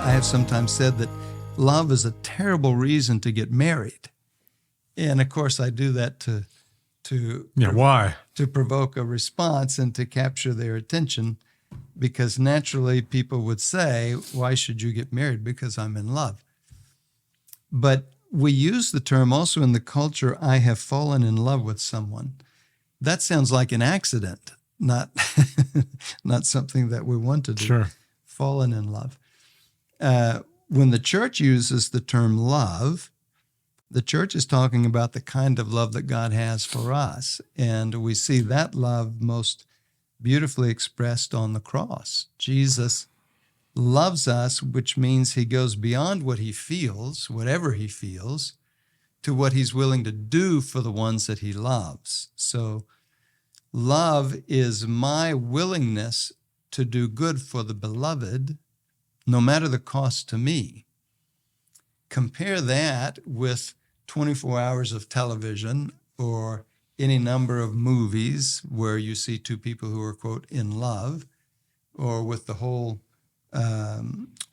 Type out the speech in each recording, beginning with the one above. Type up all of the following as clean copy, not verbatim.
I have sometimes said that love is a terrible reason to get married. And of course, I do that why? To provoke a response and to capture their attention, because naturally people would say, why should you get married? Because I'm in love. But we use the term also in the culture, I have fallen in love with someone. That sounds like an accident, not not something that we want to do. Sure. Fallen in love. When the church uses the term love, the church is talking about the kind of love that God has for us. And we see that love most beautifully expressed on the cross. Jesus loves us, which means he goes beyond what he feels, whatever he feels, to what he's willing to do for the ones that he loves. So love is my willingness to do good for the beloved, no matter the cost to me. Compare that with 24 hours of television or any number of movies where you see two people who are, quote, in love, or with the whole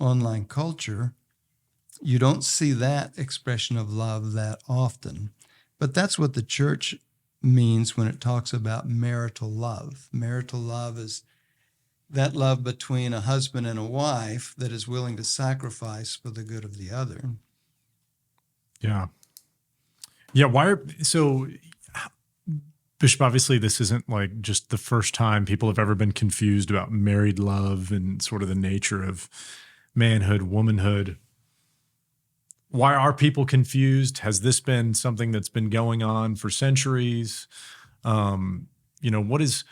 online culture. You don't see that expression of love that often. But that's what the church means when it talks about marital love. Marital love is that love between a husband and a wife that is willing to sacrifice for the good of the other. Yeah. Yeah. Bishop, obviously this isn't like just the first time people have ever been confused about married love and sort of the nature of manhood, womanhood. Why are people confused? Has this been something that's been going on for centuries? What is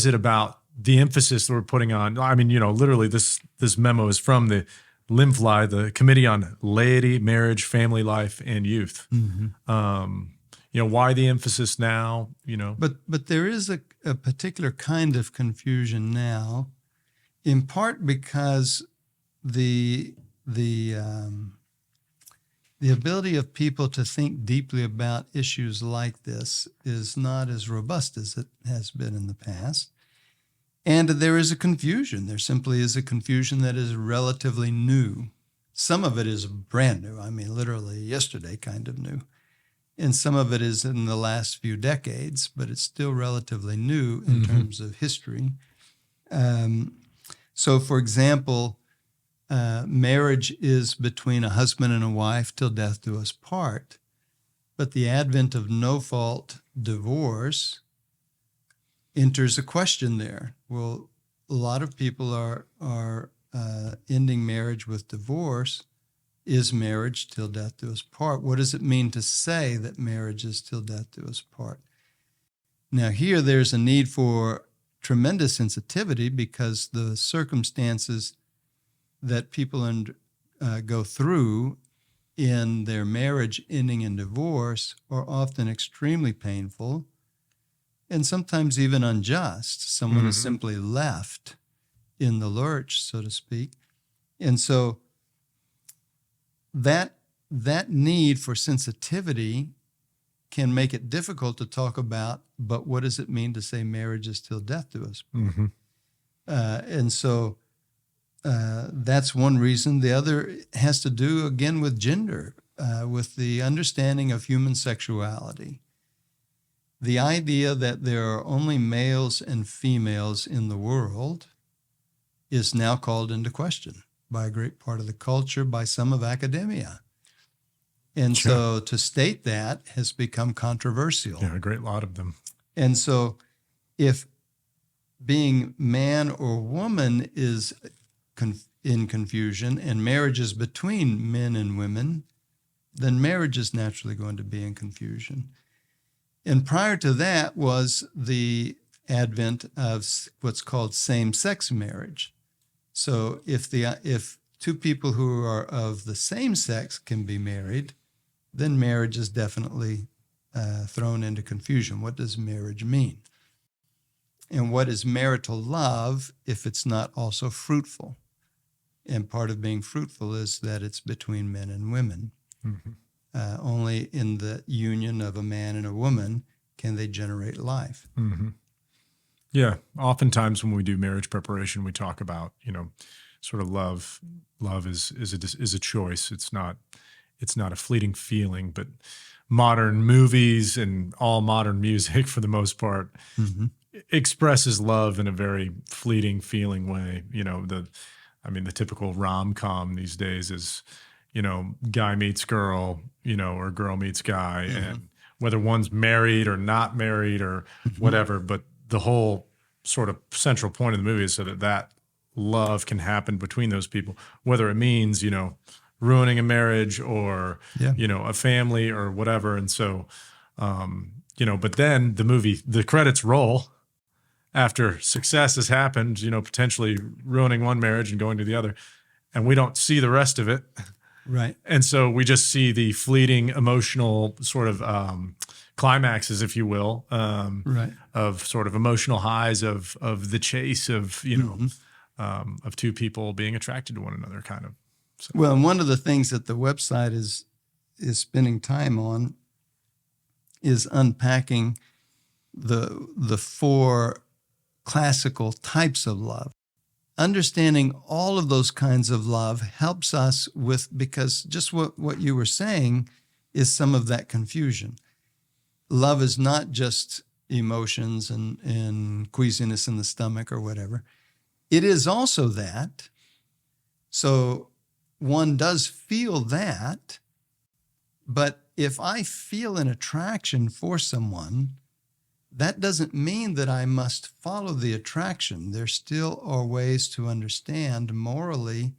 it about the emphasis that we're putting on? I mean, literally this memo is from the LIMFLY, the Committee on Laity, Marriage, Family Life, and Youth. Mm-hmm. Why the emphasis now? But there is a particular kind of confusion now, in part because the ability of people to think deeply about issues like this is not as robust as it has been in the past. And there is a confusion. There simply is a confusion that is relatively new. Some of it is brand new. I mean, literally yesterday kind of new. And some of it is in the last few decades, but it's still relatively new in terms of history. So, for example, marriage is between a husband and a wife till death do us part. But the advent of no-fault divorce enters a question there. Well, a lot of people are ending marriage with divorce. Is marriage till death do us part? What does it mean to say that marriage is till death do us part? Now here there's a need for tremendous sensitivity because the circumstances that people go through in their marriage ending in divorce are often extremely painful and sometimes even unjust. Someone is simply left in the lurch, so to speak. And so that need for sensitivity can make it difficult to talk about, but what does it mean to say marriage is till death do us part? Mm-hmm. And so that's one reason. The other has to do, again, with gender, with the understanding of human sexuality. The idea that there are only males and females in the world is now called into question by a great part of the culture, by some of academia. And so to state that has become controversial. Yeah, a great lot of them. And so if being man or woman is in confusion and marriage is between men and women, then marriage is naturally going to be in confusion. And prior to that was the advent of what's called same-sex marriage. So if two people who are of the same sex can be married, then marriage is definitely thrown into confusion. What does marriage mean? And what is marital love if it's not also fruitful? And part of being fruitful is that it's between men and women. Mm-hmm. Only in the union of a man and a woman can they generate life. Mm-hmm. Yeah. Oftentimes when we do marriage preparation, we talk about, sort of love is a choice. It's not a fleeting feeling, but modern movies and all modern music for the most part expresses love in a very fleeting feeling way. You know, the typical rom-com these days is, you know, guy meets girl, you know, or girl meets guy, and whether one's married or not married or whatever, but the whole sort of central point of the movie is so that love can happen between those people, whether it means, you know, ruining a marriage or, you know, a family or whatever. And so, you know, but then the credits roll after success has happened, you know, potentially ruining one marriage and going to the other, and we don't see the rest of it. Right. And so we just see the fleeting emotional sort of climaxes, if you will, of sort of emotional highs of the chase of, you know, of two people being attracted to one another, kind of. So. Well, and one of the things that the website is spending time on is unpacking the 4 classical types of love. Understanding all of those kinds of love helps us because just what you were saying is some of that confusion. Love is not just emotions and queasiness in the stomach or whatever. It is also that. So one does feel that, but if I feel an attraction for someone, that doesn't mean that I must follow the attraction. There still are ways to understand morally,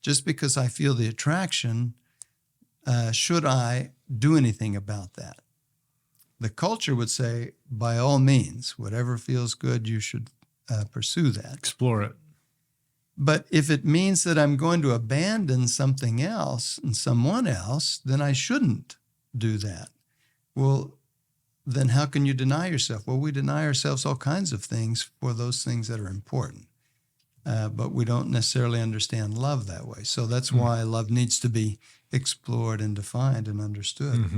just because I feel the attraction, should I do anything about that? The culture would say, by all means, whatever feels good, you should pursue that. Explore it. But if it means that I'm going to abandon something else and someone else, then I shouldn't do that. Well, then how can you deny yourself? Well, we deny ourselves all kinds of things for those things that are important. But we don't necessarily understand love that way. So that's why love needs to be explored and defined and understood.